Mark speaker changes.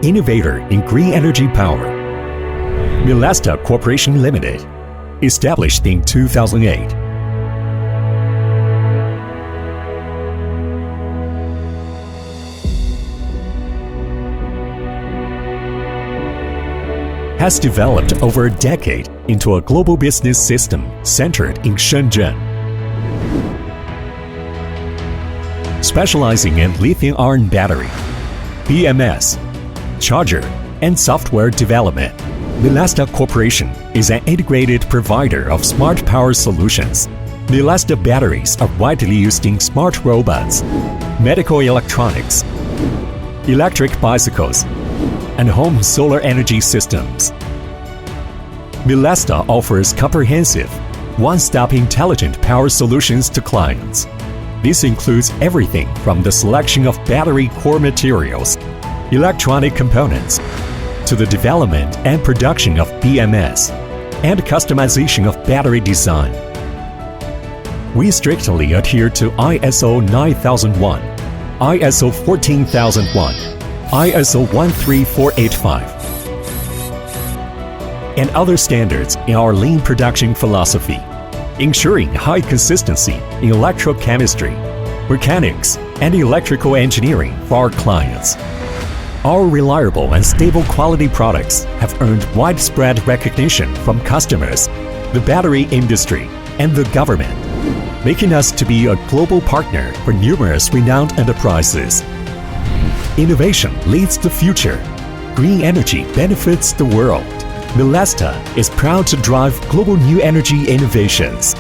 Speaker 1: innovator in green energy power. Melasta Corporation Limited, established in 2008. Has developed over a decade into a global business system centered in Shenzhen. Specializing in lithium-ion battery, BMS, charger, and software development, Melasta Corporation is an integrated provider of smart power solutions. Melasta batteries are widely used in smart robots, medical electronics, electric bicycles, and home solar energy systems. Melasta offers comprehensive, one-stop intelligent power solutions to clients. This includes everything from the selection of battery core materials, electronic components, to the development and production of BMS, and customization of battery design. We strictly adhere to ISO 9001, ISO 14001, ISO 13485, and other standards in our lean production philosophy, ensuring high consistency in electrochemistry, mechanics, and electrical engineering for our clients. Our reliable and stable quality products have earned widespread recognition from customers, the battery industry, and the government, making us to be a global partner for numerous renowned enterprises. Innovation leads the future. Green energy benefits the world. Melasta is proud to drive global new energy innovations.